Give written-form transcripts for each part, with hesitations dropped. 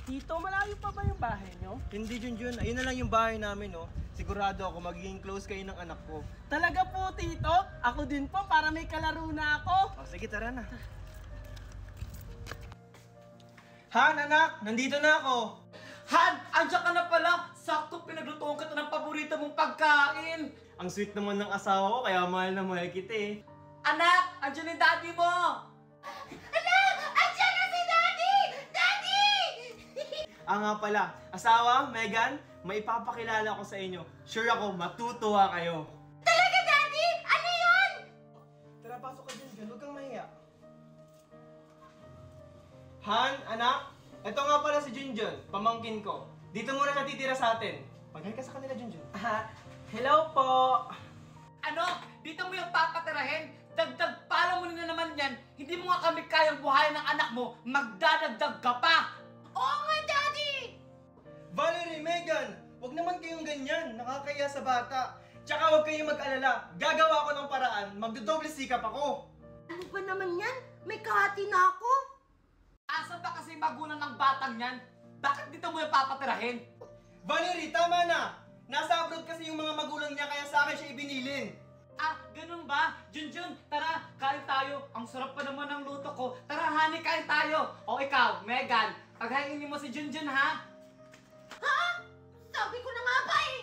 Tito, malayo pa ba yung bahay nyo? Hindi, Junjun. Ayun na lang yung bahay namin, no? Sigurado ako magiging close kayo ng anak ko. Talaga po, Tito? Ako din po, para may kalaro na ako. O, sige, tara na. Han, anak! Nandito na ako! Han! Andiyan ka na pala! Sakto pinaglutuan kita ng paborito mong pagkain! Ang sweet naman ng asawa ko, kaya mahal na mahal kita eh. Anak! Andiyan yung daddy mo! Anak! Andiyan na si Daddy! Daddy! Nga pala, asawa, Megan, may ipapakilala ko sa inyo. Sure ako, matutuwa kayo. Talaga, Daddy? Ano yun? Tara, pasok ka dyan, huwag kang mahiya. Han, anak, ito nga pala si Junjun, pamangkin ko. Dito muna siya titira sa atin. Mag-hi ka sa kanila, Junjun. Hello po. Ano? Dito mo yung papatirahin? Dagdag pala mo na naman yan. Hindi mo nga kami kayang buhayin ng anak mo. Magdadagdag ka pa! Oo nga, Daddy! Valerie, Megan, huwag naman kayong ganyan. Nakakaya sa bata. Tsaka huwag kayong mag-alala. Gagawa ko ng paraan. Magdodoble sikap ako. Ano ba naman yan? May kahati na ako. Asa ba kasi magulang ng batang yan? Bakit dito mo yung papatirahin? Valerie, tama na. Nasa abroad kasi yung mga magulang niya kaya sa akin siya ibinilin. Ah, ganun ba? Junjun, tara, kain tayo. Ang sarap pa naman ng luto ko. Tara, honey, kain tayo. O ikaw, Megan, paghaingin mo si Junjun, ha? Ha? Sabi ko na nga ba eh.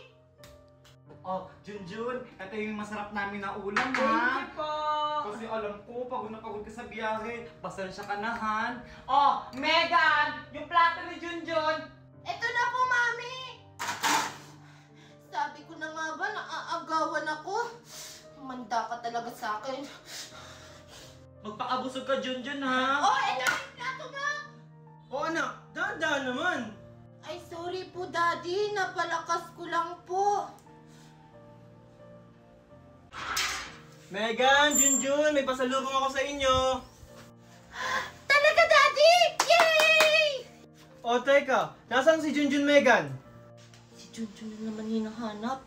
Oh, Junjun, ito yung masarap namin na ulam, Thank ha? you po. Kasi alam ko, pagod na pagod ka sa biyahe. Pasensya ka na, Han. Oh, Megan, yung plato ni Junjun. Ito na po, Mami. Sabi ko na nga ba, naaagawan ako. Manda ka talaga sa akin. Magpakabusog ka, Junjun, ha? Oh, ito yung plato mo. O anak, dahan-dahan naman. Ay, sorry po, Daddy. Napalakas ko lang po. Megan, Junjun, may pasalubong ako sa inyo. Talaga, Daddy! Yay! O teka, nasaan si Junjun, Megan? Si Junjun na naman hinahanap.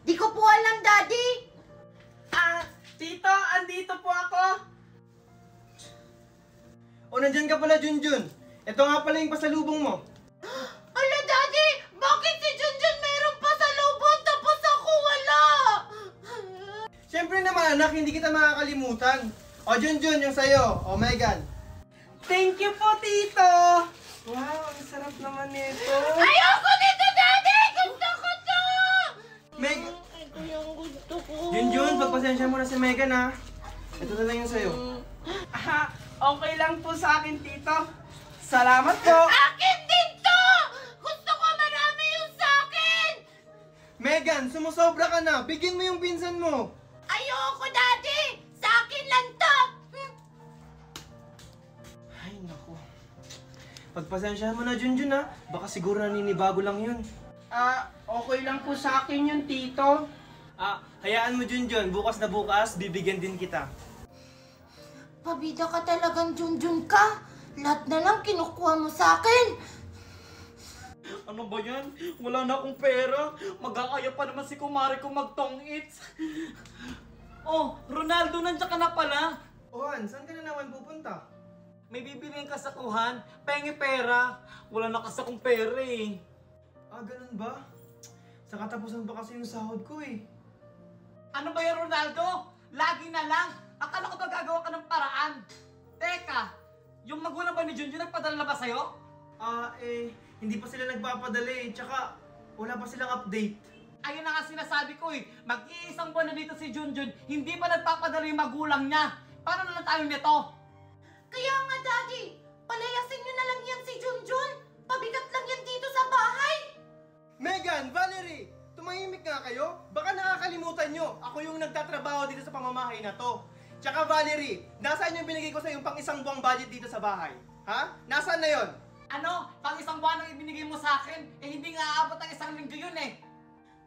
Di ko po alam, Daddy. Tito, andito po ako. O nandyan ka pala, Junjun. Ito nga pala yung pasalubong mo. Ala, Daddy! Bakit si Junjun meron pa sa lubong tapos ako wala? Siyempre naman, anak, hindi kita makakalimutan. O Junjun, yung sayo. O Megan. Thank you po, Tito. Wow, ang sarap naman nito. Ayoko nito, Daddy! Gusto ko to! Meg... Ito yung gusto ko. Junjun, pagpasensya mo na si Megan, ha. Ito na lang yung sayo. Okay lang po sa akin, Tito. Salamat po. Akin din to! Gusto ko marami yung sa akin! Megan, sumusobra ka na. Bigyan mo yung pinsan mo. Ayoko, Daddy! Sa akin lang to! Ay, naku. Pagpasensyahan mo na, Junjun, ha. Baka siguro naninibago lang yun. Okay lang po sa akin yun, Tito. Hayaan mo, Junjun. Bukas na bukas, bibigyan din kita. Pabida ka talagang Junjun ka. Lahat na lang kinukuha mo sa akin. Ano ba yan? Wala na akong pera. Mag-aaya pa naman si kumare ko mag-tong-its. Oh, Ronaldo, nandiyan ka na pala. Ohan, saan ka na naman pupunta? May bibiliin ka sa kuhan. Pengi pera. Wala na kasi akong pera eh. Ganun ba? Sa katapusan pa kasi yung sahod ko eh. Ano ba yan, Ronaldo? Lagi na lang. Akala ko ba gagawa ka ng paraan? Teka, yung magulang ba ni Junjun nagpadala na ba sa'yo? Hindi pa sila nagpapadala eh. Tsaka, wala pa silang update. Ayun na nga sinasabi ko eh. Mag-iisang buwan na dito si Junjun, hindi pa nagpapadala yung magulang niya. Paano na lang tayo nito? Kaya nga, Daddy, palayasin niyo na lang yan si Junjun. Pabigat lang yan dito sa bahay. Megan, Valerie, tumahimik nga kayo. Baka nakakalimutan nyo, ako yung nagtatrabaho dito sa pamamahay na to. Tsaka Valerie, nasaan yung binigay ko sa yung pang isang buwang budget dito sa bahay? Ha? Nasaan na yon? Ano? Pang isang buwan ang ibinigay mo sa akin? Eh hindi nga aabot ang isang linggo yun eh.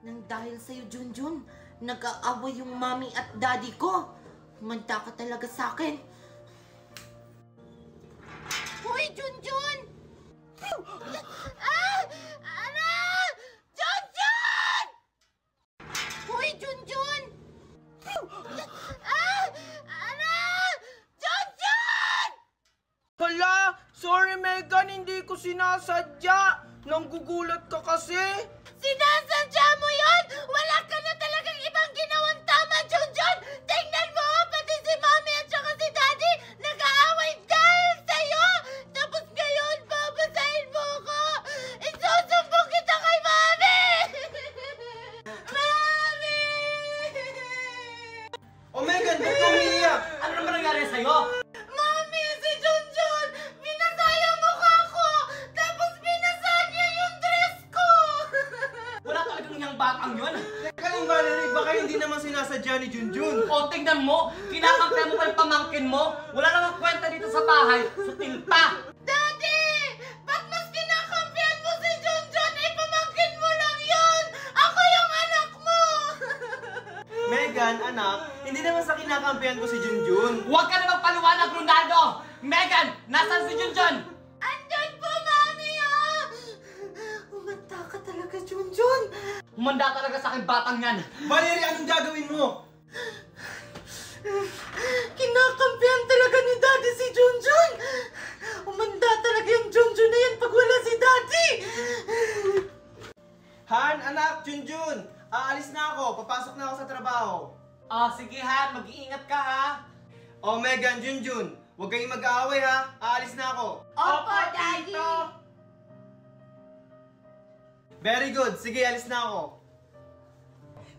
Nang dahil sa'yo, Junjun, nag-aaway yung mommy at daddy ko. Manda ka talaga sa akin. Hoy, Junjun! Ano? Junjun! Hoy, Junjun! Ano? Junjun! Hala, sorry Megan, hindi ko sinasadya. Nanggugulat ka kasi. Sinasadya mo yun! Wala ka na talagang ibang ginawang tama, Junjun! Tingnan mo, pati si Mami at saka si Daddy nag-aaway dahil sa'yo! Tapos ngayon, babasahin mo ko! Isusumbong kita kay Mami! Mami! Oh, Megan, ba't ka umiiyak? Ano naman nangyari sa'yo? Mami, si Junjun! Binasa yung mukha ko! Tapos binasa niya yung dress ko! Wala talagang yung batang yun. Teka lang, Valerie, baka hindi naman sinasadya ni Junjun. O, tingnan mo, kinakampihan mo pa yung pamangkin mo. Wala namang kwenta dito sa bahay. Sutil pa. Daddy! Ba't mas kinakampihan mo si Junjun? Eh, pamangkin mo lang yun! Ako yung anak mo! Megan, anak, hindi naman sa kinakampihan ko si Junjun. Huwag ka na magpaliwanag, Ronaldo! Megan, nasaan si Junjun? Andyan po, Mami, ah! Umanta ka talaga, Junjun! Humanda talaga sa akin batang yan. Valerie, anong gagawin mo? Kinakampihan talaga ni Daddy si Junjun! Umanda talaga yung Junjun na yan pag wala si Daddy! Han, anak, Junjun, aalis na ako. Papasok na ako sa trabaho. Sige Han, mag-iingat ka ha. Oh, Megan, Junjun, huwag kayong mag-aaway ha. Aalis na ako. Opo, Daddy! Very good. Sige, alis na ako.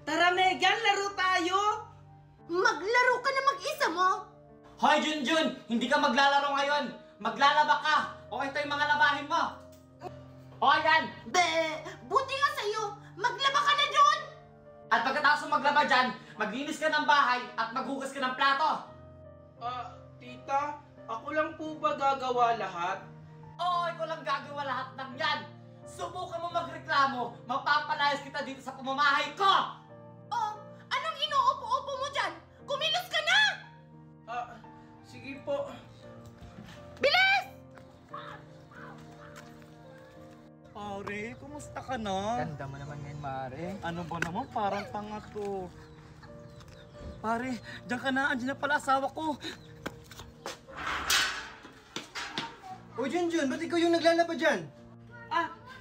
Tara, Megan, laro tayo. Maglaro ka na mag-isa mo? Hoy Junjun, hindi ka maglalaro ngayon. Maglalaba ka. Okay ito yung mga labahin mo. O yan. Buti nga sa'yo! Maglaba ka na doon! At pagkatapos mo maglaba dyan, maglinis ka ng bahay at maghugas ka ng plato. Tita, ako lang po ba gagawa lahat? Oo, ikaw lang gagawa lahat ng yan. Subukan mo magreklamo, mapapalayas kita dito sa pamamahay ko. Oh, anong inuupo-upo mo dyan? Kumilos ka na! Sige po. Bilis! Pare, kumusta ka na? Ganda mo naman ngayon, Mare. Ano ba naman, parang tanga to. Pare, diyan ka na, andyan na pala asawa ko. Oh, Junjun, ba't ikaw yung naglalaba dyan?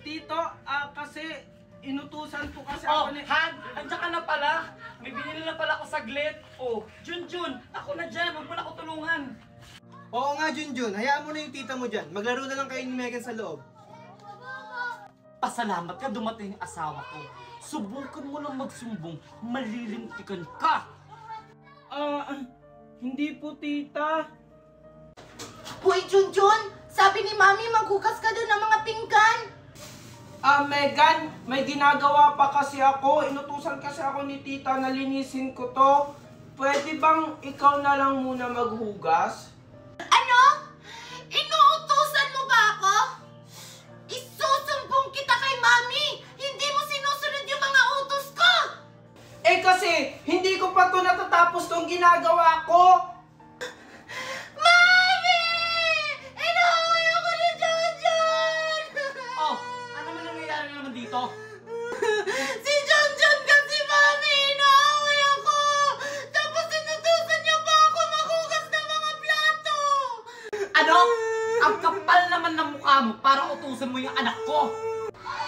Tito, kasi inutusan po kasi Oh, ako ni... Han, andyan ka na pala. May binili na pala ako saglit. Oh, Junjun, ako na dyan, huwag mo na ako tulungan. Oo nga, Junjun. Hayaan mo na yung tita mo dyan. Maglaro na lang kayo ni Megan sa loob. Pasalamat ka dumating yung asawa ko. Subukan mo lang magsumbong, malilintikan ka. Hindi po, tita. Hoy, Junjun! Sabi ni Mami, maghugas ka doon ng mga pinggan! Megan, may ginagawa pa kasi ako. Inutusan kasi ako ni tita na linisin ko to. Pwede bang ikaw na lang muna maghugas? Ano? Inuutusan mo ba ako? Isusumbong kita kay Mami! Hindi mo sinusunod yung mga utos ko! Kasi hindi ko pa to natatapos tong ginagawa ko. Mami! Inuuwi ako ni Junjun! Oh, ano man nangyayari naman dito? Si Junjun kasi, Mami! Inuuwi ako! Tapos inutusan niya pa ako maghugas ng mga plato! Ano? Ang kapal naman ng mukha mo para utusan mo yung anak ko.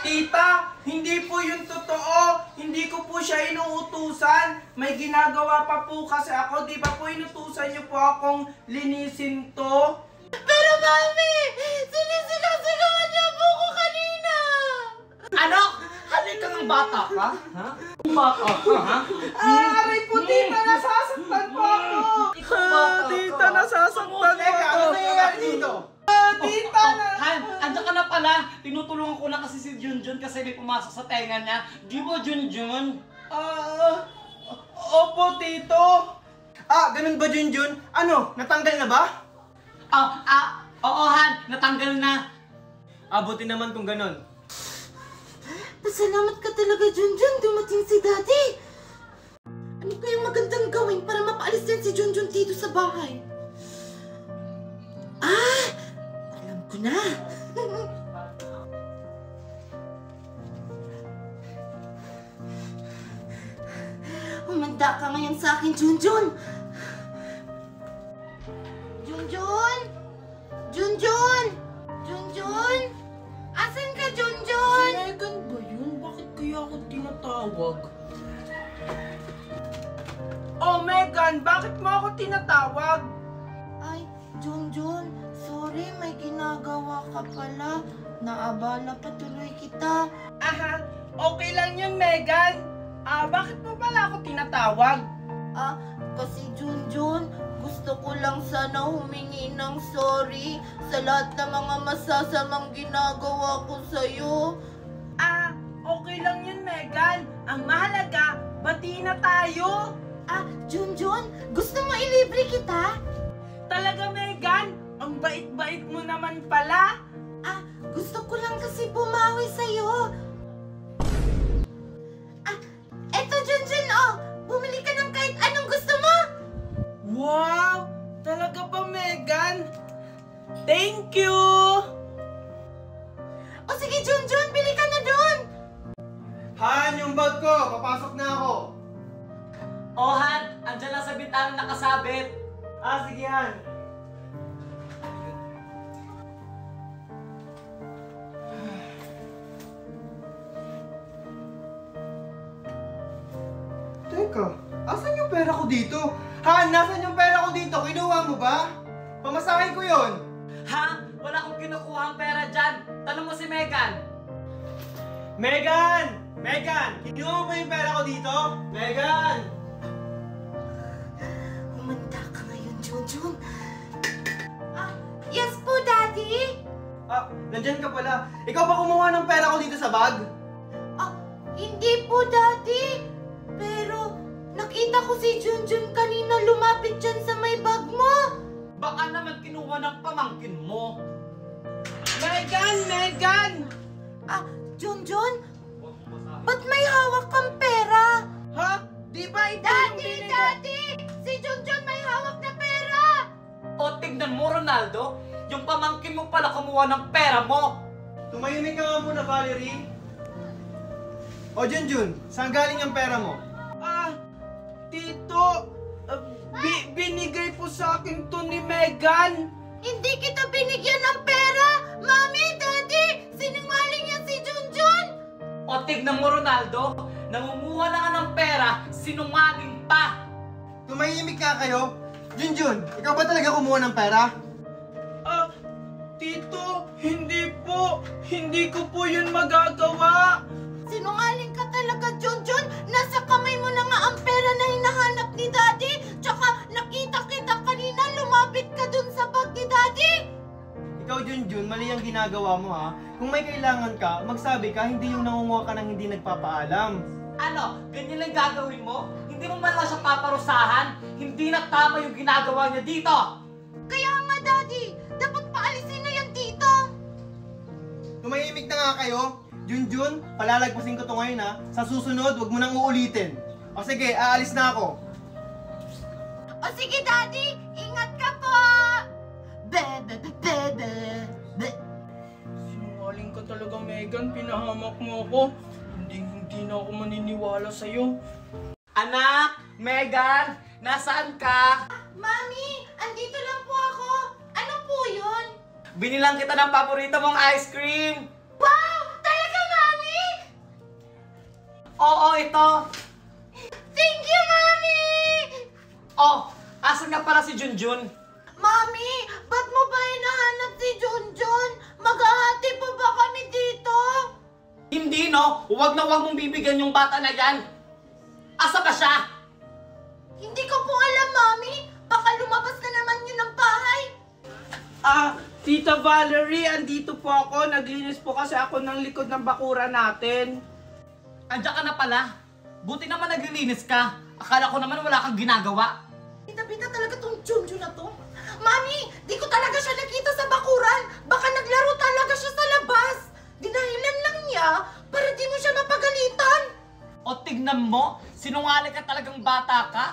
Tita, hindi po yun totoo. Hindi ko po siya inuutusan. May ginagawa pa po kasi ako. Di ba po inutusan niyo po akong linisin to? Pero, Mami! Sinisigaw-sigawan niya po ko kanina! Ano? Halika ng bata ka? Ha? Bata ka, ha? Aray po, tita, nasasaktan po ako. Ikaw bata ka. Tita, nasasaktan po Teka, ako. ano nangyayari dito? Tita, Han, andyan ka na pala. Tinutulungan ko na kasi si Junjun kasi may pumasok sa tenga niya. Di ba, Junjun? Opo, tito. Ganun ba, Junjun? Ano, natanggal na ba? Oo, Han. Natanggal na. Buti naman kung ganun. Pasalamat ka talaga, Junjun. Dumating si Daddy. Ano kayang magandang gawin para mapaalis din si Junjun dito sa bahay? Alam ko na. Umanda ka ngayon sa akin, Junjun. Junjun! Junjun! Junjun! wag. Oh, Megan, bakit mo ako tinatawag? Ay, Junjun, sorry, may ginagawa ka pala. Naabala pa tuloy kita. Aha, okay lang yun, Megan. Bakit mo pala ako tinatawag? Kasi Junjun, gusto ko lang sana humingi ng sorry sa lahat ng mga masasamang ginagawa ko sa'yo. Okay lang yun, Megan. Ang mahalaga, bati na tayo. Junjun, gusto mo ilibre kita? Talaga, Megan? Ang bait-bait mo naman pala. Gusto ko lang kasi bumawi sa'yo. Eto Junjun, bumili ka ng kahit anong gusto mo. Wow! Talaga ba, Megan? Thank you! O sige Junjun, bili ka na dun. Han, yung bag ko! Papasok na ako! Oh, Han, andyan lang sa bintana nakasabit. Sige Han. Teka, asan yung pera ko dito? Han, nasan yung pera ko dito? Kinuha mo ba? Pamasahin ko yon. Ha? Wala akong kinukuha ang pera dyan. Tanong mo si Megan. Megan! Megan! Kinuha mo ba yung pera ko dito? Megan! Humanda ka ngayon, Junjun. Yes po, Daddy. Nandyan ka pala. Ikaw ba kumuha ng pera ko dito sa bag? Hindi po, Daddy. Pero nakita ko si Junjun kanina lumapit dyan sa may bag mo. Baka naman kinuha ng pamangkin mo. Megan! Megan! Junjun, ba't may hawak kang pera? Ha? Di ba ito yung binigay? Daddy! Si Junjun may hawak na pera! O tignan mo, Ronaldo, yung pamangkin mo pala kumuha ng pera mo. Tumahimik ka nga muna, Valerie. O Junjun, saan galing ang pera mo? Tito, binigay po sa akin to ni Megan. Hindi kita binigyan ng pera! Mami, Daddy! Sinungaling yan si Junjun! O tignan mo, Ronaldo, nangunguha na ka ng pera, sinungaling pa. Tumahimik nga kayo. Junjun, ikaw ba talaga kumuha ng pera? Tito, hindi po. Hindi ko po yun magagawa. Sinungaling ka talaga, Junjun! Nasa kamay mo na nga ang pera na hinahanap ni Daddy! Tsaka nakita kita kanina, lumapit ka dun sa bag ni Daddy! Ikaw, Junjun, mali ang ginagawa mo ha. Kung may kailangan ka, magsabi ka, hindi yung nangunguha ka ng hindi nagpapaalam. Ano, ganyan lang gagawin mo? Hindi mo man lang siya paparusahan? Hindi na tama yung ginagawa niya dito! Kaya nga, Daddy! Dapat paalisin na yan dito! Tumahimik na nga kayo. Junjun, palalagpasin ko to ngayon ha. Sa susunod, wag mo nang uulitin. O sige, aalis na ako. O sige, Daddy! Ingat ka po! Sinungaling ka talaga, Megan. Pinahamak mo ako. Hindi na ako maniniwala sa'yo. Anak, Megan, nasaan ka? Mami! Andito lang po ako! Ano po yun? Binilang kita ng paborito mong ice cream. Wow! Talaga, Mami! Oo, ito. Thank you, Mami! Oh, asan nga pala si Junjun? Mami, ba't mo ba hinahanap si Junjun? Maghahati pa ba kami dito? Hindi, no? Huwag na huwag mong bibigyan yung bata na yan. Asa ba siya? Hindi ko po alam, Mami. Baka lumabas na naman yun ng bahay. Tita Valerie, andito po ako. Naglinis po kasi ako ng likod ng bakura natin. Andiyan ka na pala. Buti naman naglilinis ka. Akala ko naman wala kang ginagawa. Bita-bita talaga tong Junjun na to. Mami, di ko talaga siya nakita sa bakuran. Baka naglaro talaga siya sa labas. Dinahilan lang niya para di mo siya mapagalitan. O tignan mo, sinungaling ka talagang bata ka.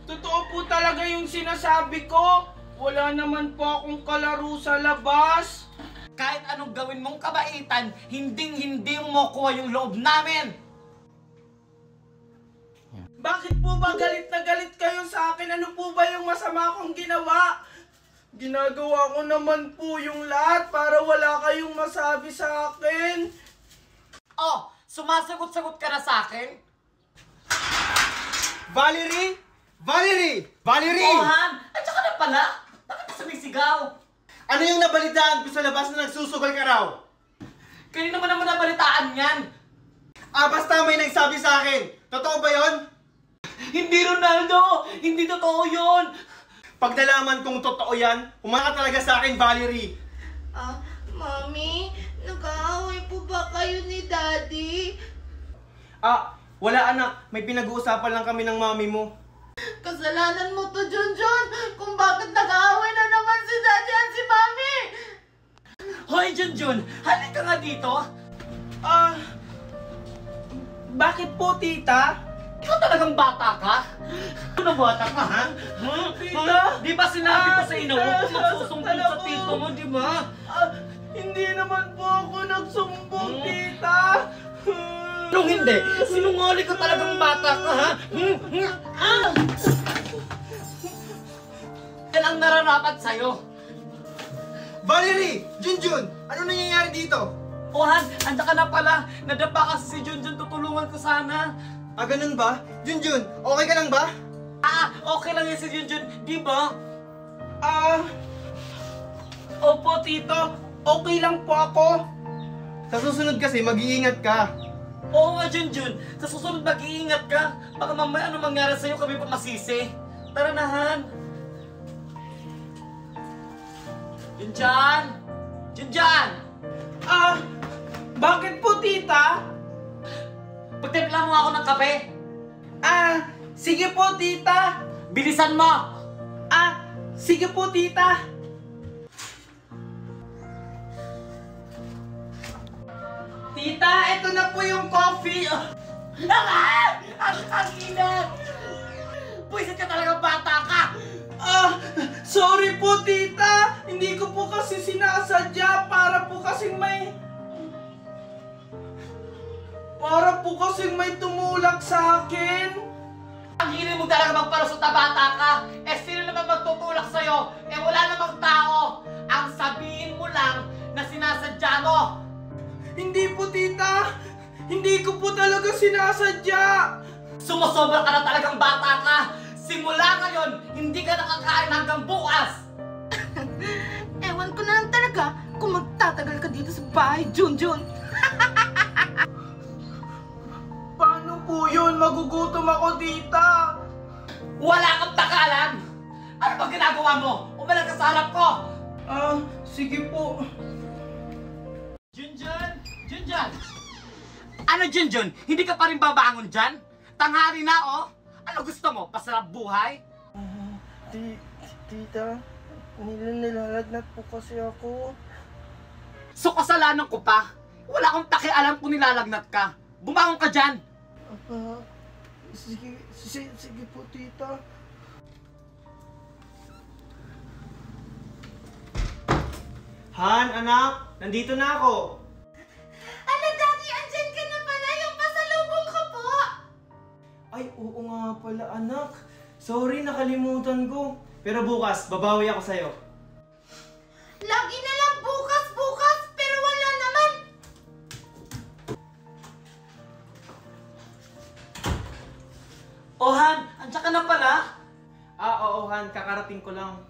Totoo po talaga yung sinasabi ko. Wala naman po akong kalaro sa labas. Kahit anong gawin mong kabaitan, hindi mo kuha yung loob namin. Bakit po ba galit na galit kayo sa akin? Ano po ba yung masama kong ginawa? Ginagawa ko naman po yung lahat para wala kayong masabi sa akin. Oh, Sumasagot-sagot ka na sa akin? Valerie! Valerie! Valerie! Oh, Han! At saka na pala! Bakit ka sumisigaw? Ano yung nabalitaan ko sa labas na nagsusugal ka raw? Kanina mo naman nabalitaan yan! Basta may nagsabi sa akin. Totoo ba yon? Hindi, Ronaldo! Hindi totoo yun! Pag nalaman kong totoo yan, humanga talaga sa akin, Valerie. Mami, nag-aaway po ba kayo ni Daddy? Wala anak. May pinag-uusapan lang kami ng mami mo. Kasalanan mo to, Junjun, kung bakit nag-aaway na naman si Daddy at si Mami! Hoy, Junjun! Halika nga dito! Bakit po, tita? Ikaw talagang bata ka? Ano bata ka, ha? Tita! Di ba sinabi ko sa inyo, huwag Tita, magsusumbong nasasaktan sa ako. tito mo, di ba? Hindi naman po ako nagsumbong, tita. Anong hindi? Sinungaling ka talagang bata ka, ha? Yan ang nararapat sa'yo. Valerie! Junjun! Ano nangyayari dito? O Han, anda ka na pala. Nadapa kasi si Junjun, tutulungan ko sana. Ganun ba? Junjun, okay ka lang ba? Okay lang yan si Junjun, di ba? Opo, tito. Okay lang po ako. Sa susunod kasi, mag-iingat ka. Oo nga, Junjun. Sa susunod mag-iingat ka. Baka mamaya ano mangyari sa'yo, kami pa masisi. Tara na, Han. Junjan! Junjan! Bakit po, tita? Pagtimpla mo ako ng kape. Sige po, tita. Bilisan mo! Sige po, tita. Tita, ito na po yung coffee. Ang inat! Buisit ka talaga, bata ka! Sorry po, tita. Hindi ko po kasi sinasadya. Para po kasing may tumulak sa akin. Ang hiling mo talaga magpalusot na bata ka. Sino naman magtutulak sa'yo? Wala namang tao. Ang sabihin mo lang na sinasadya mo. Hindi po, tita. Hindi ko po talaga sinasadya. Sumusobra ka na talagang bata ka. Simula ngayon, hindi ka nakakain hanggang bukas. Ewan ko na lang talaga kung magtatagal ka dito sa bahay, Junjun. Paano po yun? Magugutom ako, tita. Wala kang pakalam. Ano ba ginagawa mo? Umalag ka sa harap ko. Sige po. Junjun! Junjun! Ano, Junjun? Hindi ka pa rin babangon dyan? Tanghali na, oh! Ano gusto mo? Pasarap buhay? Tita, nilalagnat po kasi ako. So, kasalanan ko pa? Wala akong pakialam kung nilalagnat ka. Bumangon ka dyan! Sige po, tita. Han, anak, nandito na ako. Ano, Daddy? Andyan ka na pala? Yung pasalubong ko po! Ay, oo nga pala, anak. Sorry, nakalimutan ko. Pero bukas, babawi ako sa'yo. Lagi na lang bukas, pero wala naman! Oh, Han! Andiyan ka na pala? Oo, Han, kakarating ko lang.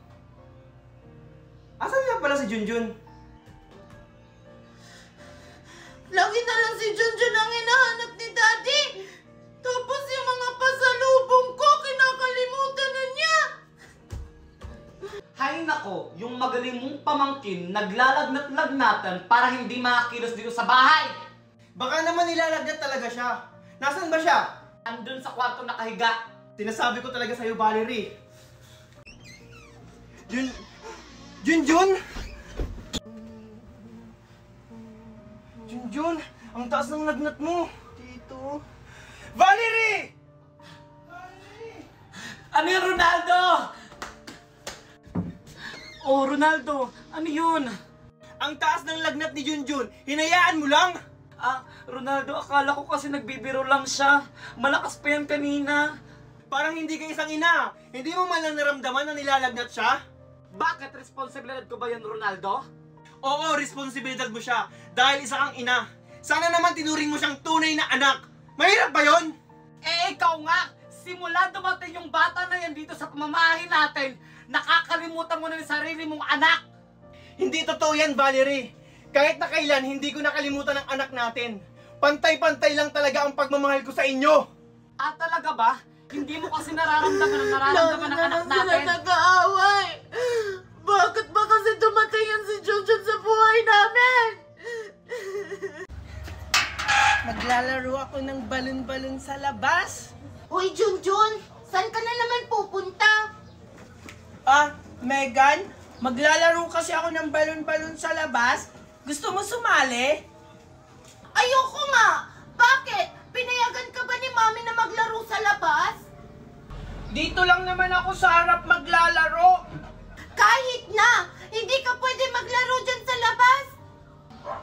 Asan nga pala si Junjun? Lagi na lang si Junjun ang hinahanap ni Daddy! Tapos yung mga pasalubong ko, kinakalimutan na niya! Hay nako, yung magaling mong pamangkin naglalagnat-lagnatan para hindi makakilos dito sa bahay. Baka naman nilalagnat talaga siya. Nasaan ba siya? Andun sa kwarto nakahiga. Sinasabi ko talaga sa'yo, Valerie. Junjun? Junjun, ang taas ng lagnat mo. Tito. Valerie! Ano yun, Ronaldo? Oh, Ronaldo, ano yun? Ang taas ng lagnat ni Junjun, hinayaan mo lang? Ronaldo, akala ko kasi nagbibiro lang siya. Malakas pa yan kanina. Parang hindi ka isang ina. Hindi mo man lang naramdaman na nilalagnat siya? Bakit? Responsibilidad ko ba yan, Ronaldo? Oo, responsibilidad mo siya. Dahil isa kang ina. Sana naman tinuring mo siyang tunay na anak. Mahirap ba yon? Eh, ikaw nga! Simula dumating yung bata na yan dito sa pamamahay natin, nakakalimutan mo na yung sarili mong anak! Hindi totoo yan, Valerie. Kahit na kailan, hindi ko nakalimutan ang anak natin. Pantay-pantay lang talaga ang pagmamahal ko sa inyo. Ah, talaga ba? Hindi mo kasi nararamdaman ang nararamdaman ng anak natin? nag-aaway. Bakit ba kasi dumating yan si Junjun sa buhay namin? Maglalaro ako ng balon-balon sa labas. Hoy, Junjun! Saan ka na naman pupunta? Ah, Megan, maglalaro kasi ako ng balon-balon sa labas. Gusto mo sumali? Ayoko nga! Bakit? Pinayagan ka ba ni Mami na maglaro sa labas? Dito lang naman ako sa harap maglalaro. Kahit na! Hindi ka pwede maglaro dyan sa labas!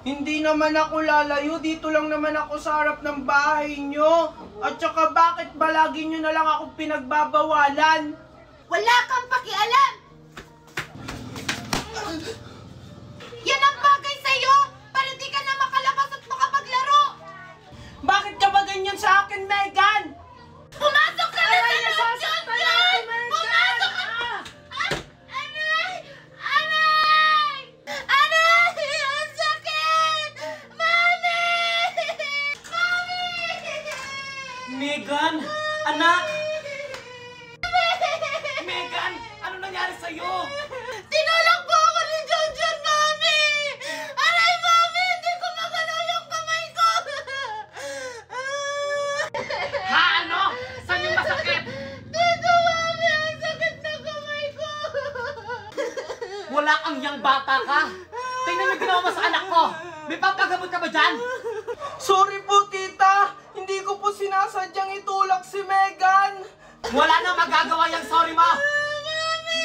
Hindi naman ako lalayo. Dito lang naman ako sa harap ng bahay nyo. At saka bakit ba lagi nyo na lang ako pinagbabawalan? Wala kang pakialam! Yan ang bagay sa'yo! Para di ka na makalabas at makapaglaro! Bakit ka ba ganyan sa akin, Megan? Pumasok ka na sa loob, nasasaktan Junjun! ako, Megan! Pumasok ka! Aray! Aray! Aray! Ang sakit! Mami! Mami! Megan! Anak! Megan! Ano nangyari sa'yo? Tinulak po ako ni Junjun, Mami! Aray, Mami! Hindi ko magalaw yung kamay ko! Ha? Ano? Saan yung masakit? Dito, Mami! Ang sakit na kamay ko! Wala kang yang bata ka! Tingnan mo yung ginawa mo sa anak ko! May pampagamot ka ba dyan? Sorry po, tita. Hindi ko po sinasadyang itulak si Megan. Wala na magagawa yung sorry mo! Mami!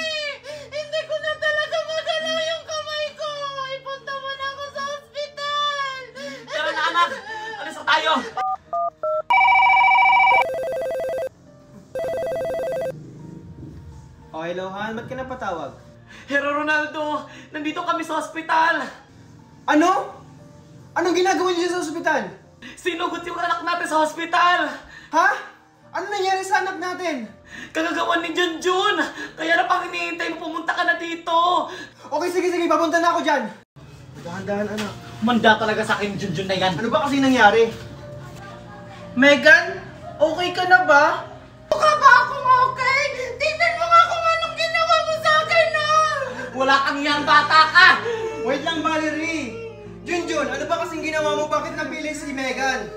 Hindi ko na talaga magalaw yung kamay ko! Ipunta mo na ako sa ospital! Tara na anak! Alis na tayo! Oh, hello, Han. Ba't ka napatawag? Hero Ronaldo! Nandito kami sa ospital! Ano? Anong ginagawa niyo sa ospital? Sinugot yung anak natin sa ospital! Ha? Ano nangyari sa anak natin? Kagagawan ni Junjun! Kaya na pang hinihintay mo pumunta ka na dito! Okay, sige, papunta na ako dyan. Dahan-dahan, anak. Manda talaga sa akin Junjun na yan! Ano ba kasi nangyari? Megan, okay ka na ba? Mukha ba akong okay? Tingnan mo nga kung anong ginawa mo sa akin, no? Wala kang yang bata ka! Wait lang, Valerie. Junjun, ano ba kasing ginawa mo? Bakit napili si Megan?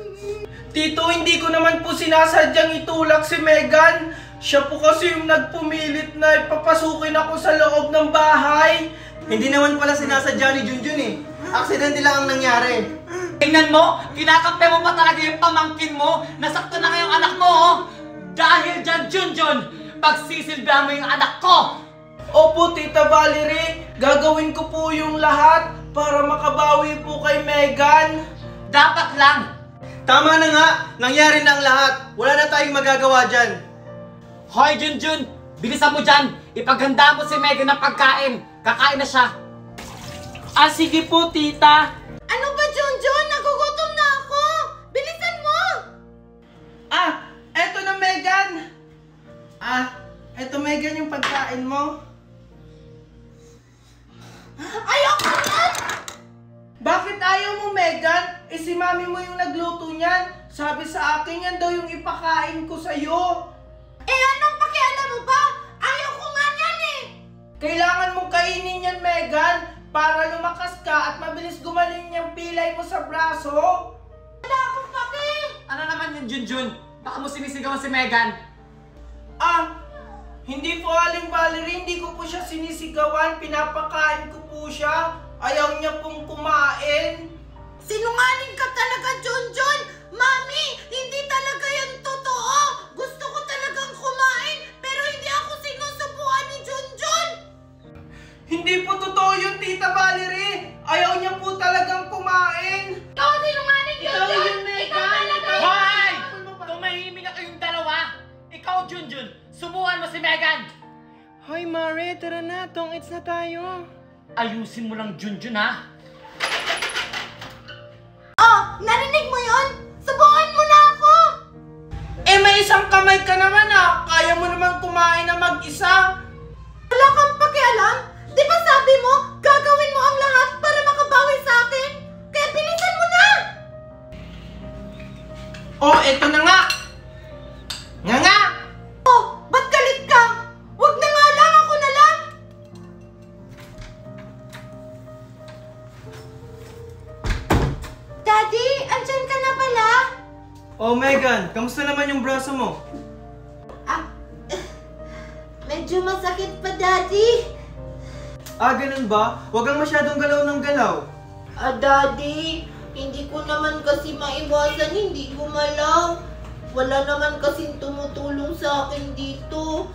Tito, hindi ko naman po sinasadyang itulak si Megan. Siya po kasi yung nagpumilit na ipapasukin ako sa loob ng bahay. Hindi naman pala sinasadya ni Junjun eh. Aksidente lang ang nangyari. Tingnan mo! Kinakampi mo pa talaga yung pamangkin mo! Nasakto na ngayong anak mo, oh! Dahil dyan, Junjun! Pagsisilbihan mo yung anak ko! Opo, Tita Valerie. Gagawin ko po yung lahat para makabawi po kay Megan. Dapat lang! Tama na nga, nangyari na ang lahat. Wala na tayong magagawa dyan. Hoy, Junjun! Bilisan mo dyan! Ipaghanda mo si Megan ng pagkain! Kakain na siya! Ah, sige po, Tita. Ano ba, Junjun? Nagugutom na ako! Bilisan mo! Ah, eto na, Megan. Ah, eto, Megan, yung pagkain mo. Ayoko yan! Bakit ayaw mo, Megan? Eh, si mami mo yung nagluto niyan. Sabi sa akin yan daw yung ipakain ko sa'yo. Eh, anong pakialam mo ba? Ayaw ko nga yan eh! Kailangan mong kainin yan, Megan, para lumakas ka at mabilis gumaling yung pilay mo sa braso. Wala akong paki! Ano naman yung Junjun? Baka mo sinisigawan si Megan? Ah, hindi po, Aling Valerie, hindi ko po siya sinisigawan. Pinapakain ko po siya. Ayaw niya pong kumain. Sinungaling ka talaga, Junjun! Mami, hindi talaga yan totoo! Gusto ko talagang kumain, pero hindi ako sinusubuan ni Junjun! Hindi po totoo yun, Tita Valerie. Ayaw niya po talagang kumain. Ikaw ang sinungaling, Junjun! Ikaw talaga! Hoy! Tumahimik na kayong dalawa! Ikaw, Junjun! Subukan mo si Megan! Hoy, Mare, tara na. Tong-its na tayo. Ayusin mo lang, Junjun, ha? Oh, Oh, eto na nga! Nga nga! Oh, ba't galit ka? Wag na nga lang, ako na lang! Daddy, andyan ka na pala? Oh, Megan, kamusta naman yung braso mo? Ah, medyo masakit pa, Daddy. Ah, ganun ba? Huwag kang masyadong galaw ng galaw. Ah, Daddy, hindi ko naman kasi maiwasan, hindi gumalaw. Wala naman kasing tumutulong sa akin dito.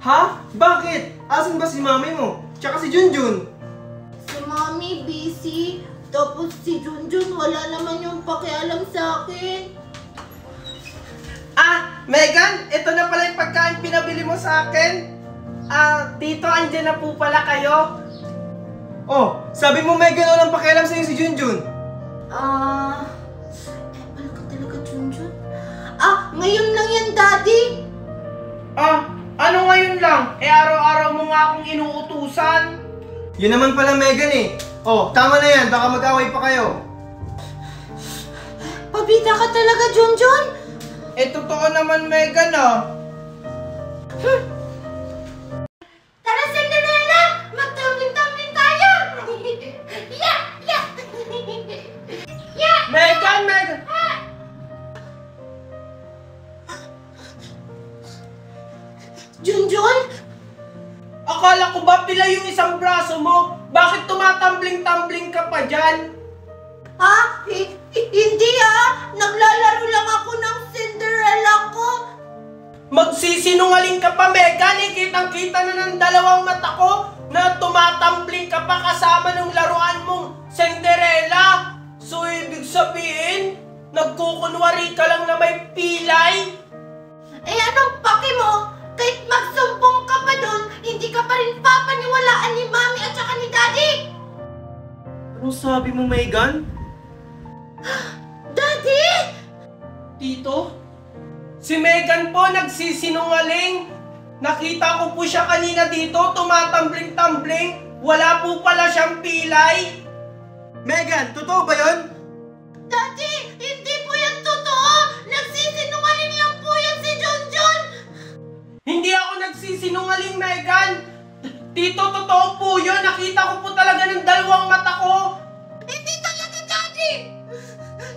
Ha? Bakit? Asan ba si mami mo? Tsaka si Junjun? Si Mami busy, tapos si Junjun wala naman yung pakialam sa akin. Ah, Megan, ito na pala yung pagkain pinabili mo sa akin. Ah, dito, andyan na po pala kayo. Oh, sabi mo Megan walang pakialam sa'yo si Junjun. Pala ka talaga, Junjun? Ah, ngayon lang yan, Daddy. Ah, ano ngayon lang? Eh, araw-araw mo nga akong inuutusan. Yun naman pala Megan eh. Oh, tama na yan, baka mag-away pa kayo. Pabida ka talaga, Junjun? Eh, totoo naman, Megan, ah. Tara, Cinderella! Magtumbling-tumbling tayo! Yeah! Yeah! Yeah! Megan, Megan! Junjun? Akala ko ba pila yung isang braso mo? Bakit tumatambling-tambling ka pa dyan? Ha? Hindi Naglalaro lang ako ng Cinderella ko. Magsisinungaling ka pa, Megan. Eh, kitang-kita na ng dalawang mata ko na tumatambling ka pa kasama ng laruan mong Cinderella. So, ibig sabihin, nagkukunwari ka lang na may pilay? Eh, anong paki mo? Kahit magsumbong ka pa doon, hindi ka pa rin papaniwalaan ni Mami at saka ni Daddy. Anong sabi mo Megan? Daddy! Tito? Si Megan po nagsisinungaling. Nakita ko po siya kanina dito, tumatambling-tambling. Wala po pala siyang pilay. Megan, totoo ba yun? Daddy! Hindi po yan totoo! Nagsisinungaling lang po yan si Junjun! Hindi ako nagsisinungaling, Megan. Tito, totoo po yun. Nakita ko po talaga ng dalawang mata ko. Hindi talaga, Daddy!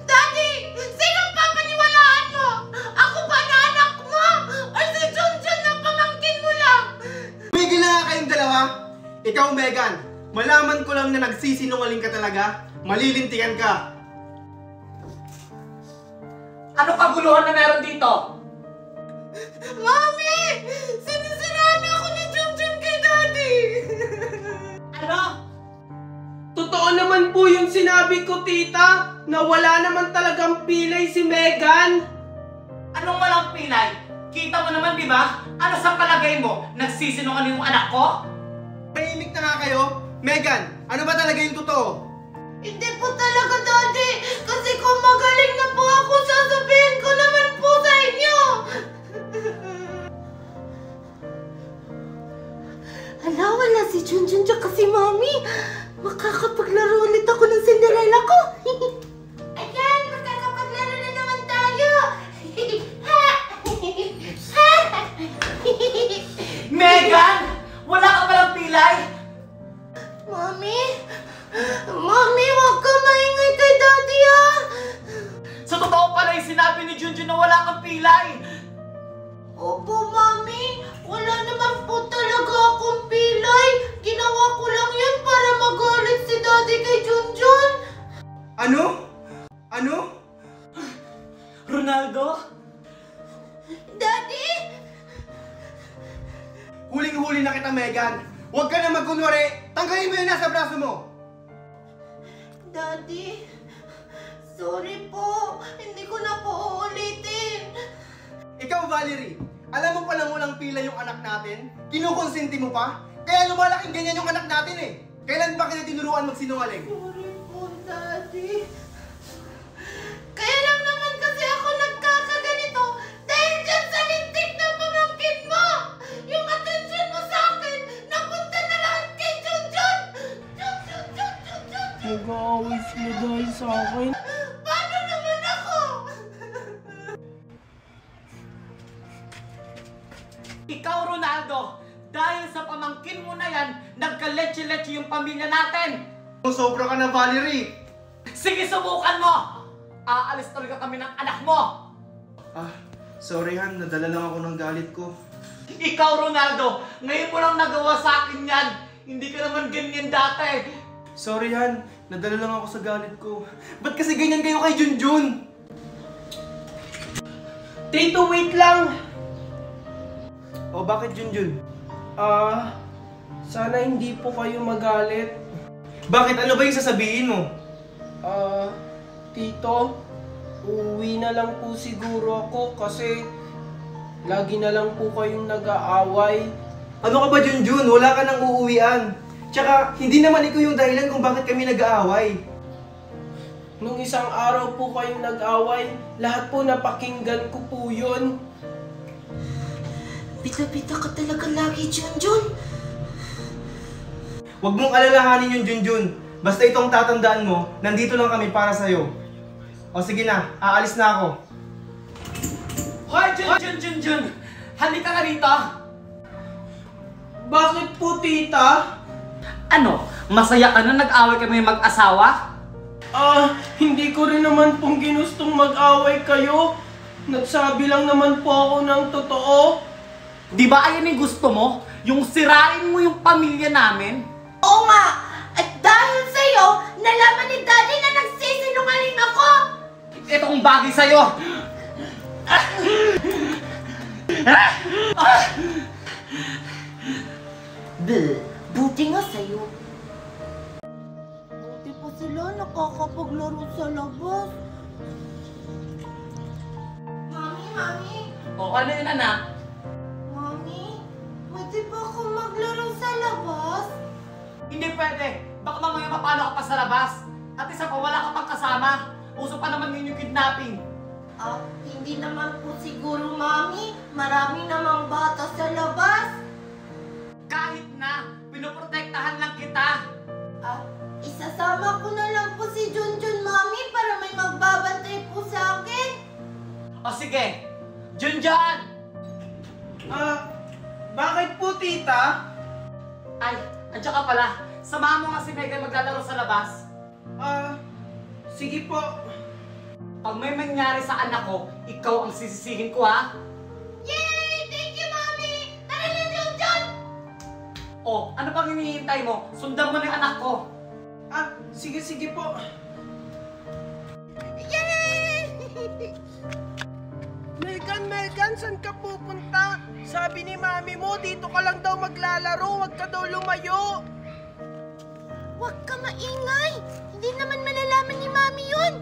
Daddy! Sinong papaniwalaan mo? Ako ba na anak mo? Or si Junjun na pamangkin mo lang? Tumigil na nga kayong dalawa. Ikaw Megan, malaman ko lang na nagsisinungaling ka talaga. Malilintikan ka. Ano kaguluhan na meron dito? Mami! Sinisiraan ako ni Junjun kay Daddy! Ano? Totoo naman po yung sinabi ko, tita, na wala naman talagang pilay si Megan. Anong walang pilay? Kita mo naman, di ba? Ano sa palagay mo? Nagsisinungaling yung anak ko? Tahimik na nga kayo. Megan, ano ba talaga yung totoo? Hindi po talaga, Daddy! Kasi kung magaling na po ako, sasabihin ko naman po sa inyo! Hala, wala si Junjun tsaka si Mami. Makakapaglaro ulit ako ng Cinderella ko. Ayan, makakapaglaro na naman tayo. Megan! Wala ka palang pilay? Mami? Mami, wag ka maingay kay Daddy, Sa totoo pala yung sinabi ni Junjun na wala kang pilay. Opo, Mami. Wala naman po talaga akong pilay. Ginawa ko lang yan para magalit si Daddy kay Junjun. Ano? Ano? Ronaldo? Daddy? Huling-huli na kita Megan. Huwag ka na magkunwari. Tanggalin mo yung nasa braso mo. Daddy? Sorry po. Hindi ko na po uulitin. Ikaw Valerie, alam mo palang walang pila yung anak natin? Kinukonsinti mo pa? Kaya lumalaking ganyan yung anak natin eh. Kailan ba kita tinuruan magsinungaling? Sorry po, Daddy. Kaya lang naman kasi ako nagkakaganito dahil dyan sa lintik na pamangkin mo. Yung attention mo sa akin, napunta na lahat kay Junjun. Nag-aaway sila dahil sa akin. Paano naman ako? Ronaldo, dahil sa pamangkin mo na yan, nagka-leche-leche yung pamilya natin. Sobra ka na, Valerie! Sige, subukan mo! Aalis talaga kami ng anak mo! Sorry Han, nadala lang ako ng galit ko. Ikaw, Ronaldo, ngayon mo lang nagawa sa akin yan. Hindi ka naman ganyan dati. Sorry Han, nadala lang ako sa galit ko. Ba't kasi ganyan kayo kay Junjun? Tito, wait lang! O bakit Junjun? Sana hindi po kayo magalit. Bakit? Ano ba yung sasabihin mo? Tito, uuwi na lang po siguro ako kasi lagi na lang po kayong nag-aaway. Ano ka ba Junjun? Wala ka nang uuwian. Tsaka, hindi naman ikaw yung dahilan kung bakit kami nag-aaway. Nung isang araw po kayong nag-away, lahat po napakinggan ko po yun. Bita-bita ka talaga lagi, Junjun. Huwag mong alalahanin yung Junjun. Basta itong tatandaan mo, nandito lang kami para sa'yo. O sige na, aalis na ako. Hoy, Jun! Halika ka rito! Bakit po, tita? Ano? Masaya ka na nag-away kami mag-asawa? Hindi ko rin naman pong ginustong mag-away kayo. Nagsabi lang naman po ako ng totoo. Di ba ayun yung gusto mo? Yung sirain mo yung pamilya namin? Oo nga! At dahil sa'yo, nalaman ni Daddy na nagsisinungaling ako! Itong bagay sa'yo! Buti nga sa'yo. Buti pa sila nakakapaglaro sa labas. Mami! O ano yun, anak? Mami, pwede ba ako maglaro sa labas? Hindi pwede. Baka mamaya mapalo ka pa sa labas. At isa pa, wala ka pang kasama. Uso pa naman yun yung kidnapping. Hindi naman po siguro, Mami. Marami namang bata sa labas. Kahit na, pinoprotektahan lang kita. Isasama ko na lang po si Junjun, Mami, para may magbabantay po sa akin. O sige, Junjun! Bakit po, tita? Ay, andiyan ka pala. Samahan mo nga si Megan maglalaro sa labas. Sige po. Pag may mangyari sa anak ko, ikaw ang sisisihin ko, ha? Yay! Thank you, Mami! Tara na, Junjun! O, ano pang hinihintay mo? Sundan mo na yung anak ko. Sige po. Yay! Megan, saan ka pupunta? Sabi ni mami mo, dito ka lang daw maglalaro, wag ka daw lumayo. Huwag ka maingay! Hindi naman malalaman ni Mami yun!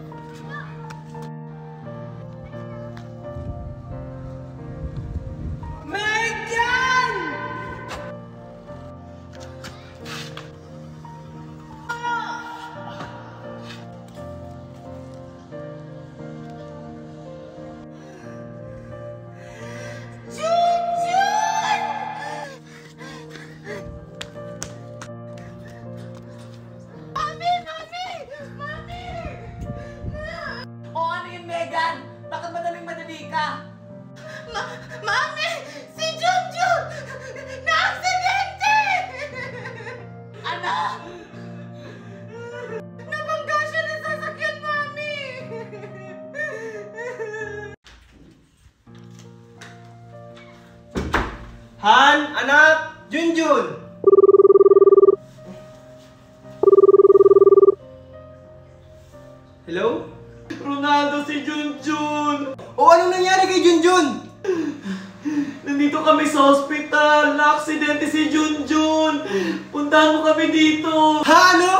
Megan! Junjun! Mami! O, ano yun, Megan? Bakit madaling-madali ka? Mami! Si Junjun! Na-aksidente! Ano? Nabangga siya ng sasakyan, Mami! Han, anak, Junjun! Hello? Ronaldo, si Junjun! O anong nangyari kay Junjun? Nandito kami sa hospital. Na-aksidente si Junjun. Puntahan mo kami dito. Ha, ano?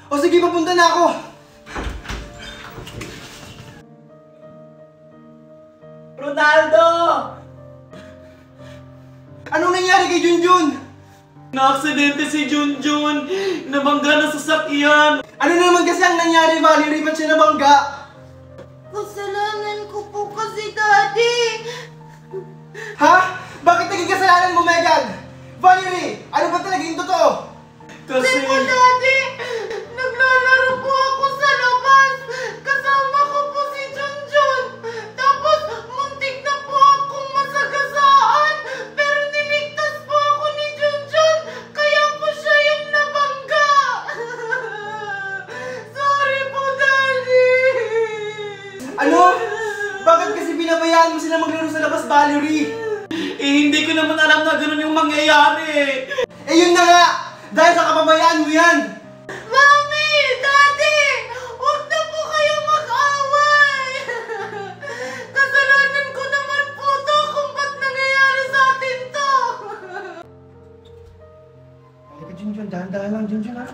O sige, papunta na ako. Ronaldo! Anong nangyari kay Junjun? Na-aksidente si Junjun. Nabangga na sasakyan. Ano na naman kasi ang nangyari, Valerie? Ba't siya nabangga? Kasalanan ko po kasi, Daddy! Ha? Bakit naging kasalanan mo, Megan? Valerie, ano ba talaga yung totoo? Kasi... Daddy! Naglalaro po ako sa labas! Kasama ko po si Junjun! Tapos, muntik na po akong masagasaan! Pero niligtas hayaan mo sila maglaro sa labas, Valerie. Eh, hindi ko naman alam na ganun yung mangyayari. Eh yun na nga! Dahil sa kapabayaan mo yan! Mami! Daddy! Huwag na po kayo mag-away! Kasalanan ko naman po to kung ba't nangyayari sa atin to! Halika, Junjun. Dahan-dahan lang, Junjun, ha?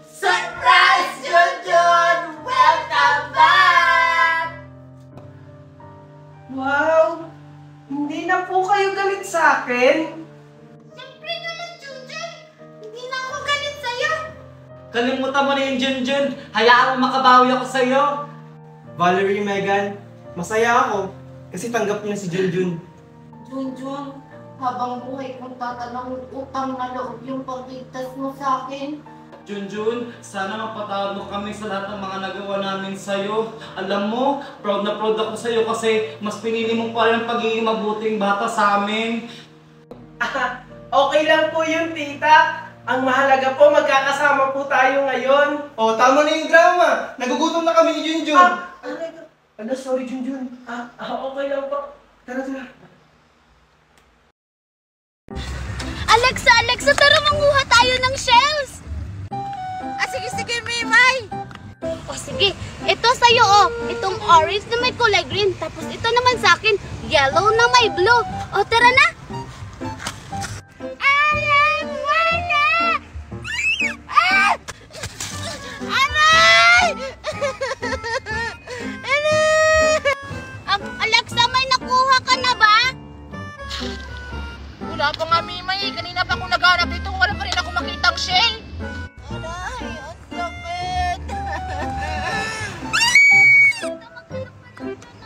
Surprise, Junjun! Welcome back! Wow! Hindi na po kayo galit sa akin. Siyempre naman, Junjun! Hindi na ako galit sa'yo! Kalimutan mo na yung Junjun. Hayaan mo makabawi ako sa'yo. Valerie, Megan, masaya ako kasi tanggap niyo na si Junjun. Junjun, habang buhay kong tatanong utang na loob yung pagligtas mo sa akin. Junjun, sana mapatawad mo kami sa lahat ng mga nagawa namin sa'yo. Alam mo, proud na proud ako sa'yo kasi mas pinili mo pa rin ang pagiging mabuting bata sa amin. Okay lang po yun, tita. Ang mahalaga po, magkakasama po tayo ngayon. Oh, tama na yung drama. Nagugutom na kami ni Junjun. Sorry, Junjun. Okay lang po. Tara, tara. Alexa, tara manguha tayo ng shells! Sige, Mimay! O sige, ito sa'yo itong orange na may kulay green, tapos ito naman sa akin, yellow na may blue. O tara na! Wala! Ah! Aray! Alexa, may nakuha ka na ba? Wala pa nga, Mimay. Kanina pa ako naghanap dito. Wala pa rin ako makitang shell. Aray, ang sakit!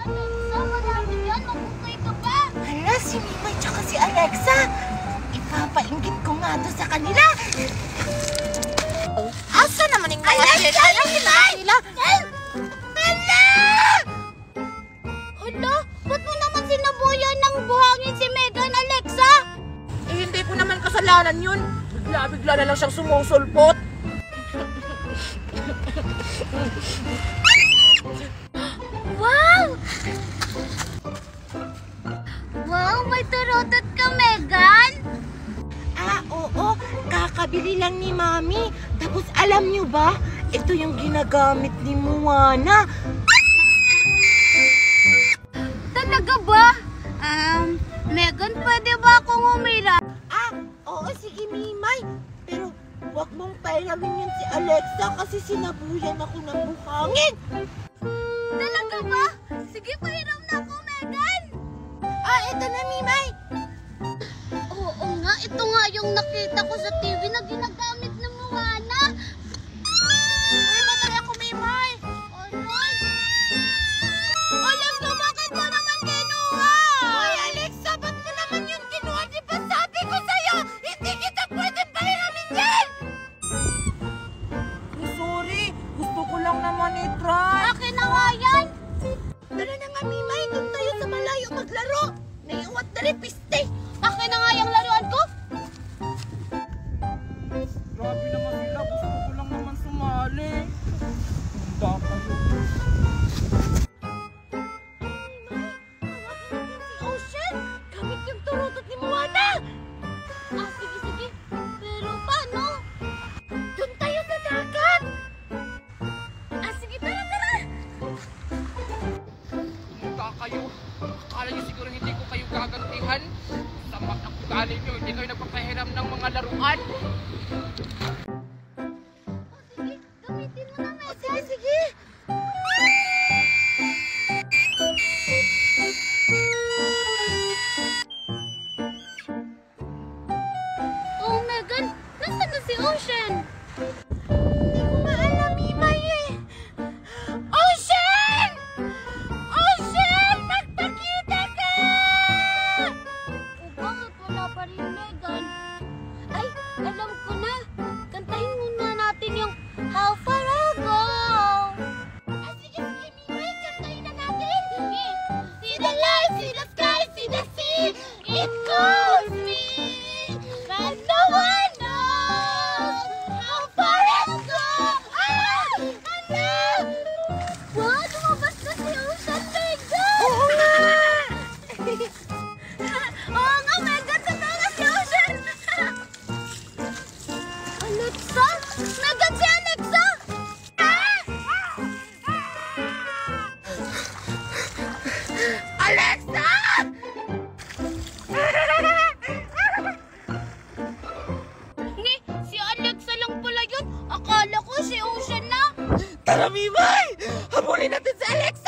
Alexa, marami yan. Mahukay ka pa. Hala, si Mimay tsaka si Alexa. Ipapainggit ko nga doon sa kanila. Asa naman yung mga shell? Kaya Mimay! sila. Hala! Hala, ba't mo naman sinabuyan ng buhangin si Megan, Alexa? Eh, hindi ko naman kasalanan yun. Bigla-bigla na lang siyang sumusulpot. Wow! Wow, may turutot ka, Megan! Oo. Kakabili lang ni Mami. Tapos alam niyo ba, ito yung ginagamit ni Moana. Talaga ba? Megan, pwede ba akong humira? Oo, sige, Mimay. Pero huwag mong pairamin yun si Alexa kasi sinabuyan ako ng buhangin. Talaga ba? Sige, pahiram na ako, Megan! Ito na, Mimay. Oo nga, ito nga yung nakita ko sa TV na ginagamit ng Moana. Uy, matay ako, Mimay. Alexa, bakit mo naman kinuha? Uy, Alexa, ba't mo naman yun kinuha? Di ba sabi ko sa'yo, hindi kita pwedeng pahiramin yan? Sorry, gusto ko lang naman i-try. Akin na nga yan! Tara na nga, Mimay, doon tayo sa malayo maglaro. Naiuwat na rin piste. Akin na nga yung laruan ko! Grabe naman sila. Gusto ko lang naman sumali. Handa kayo. Si Ocean, gamit yung turutot ni Moana. Sige. Pero paano? Doon tayo sa dagat. Sige, tara! Pumunta kayo. Akala niyo siguro hindi ko kayo gagantihan. Sa matang ugali niyo, hindi kayo nagpapahiram ng mga laruan. Sige, gamitin mo na, Megan. Sige. Alexa? Nandyan si Alexa? Alexa! Si Alexa lang pala yun. Akala ko si Ocean na. Tara, Mimay! Habulin natin si Alexa!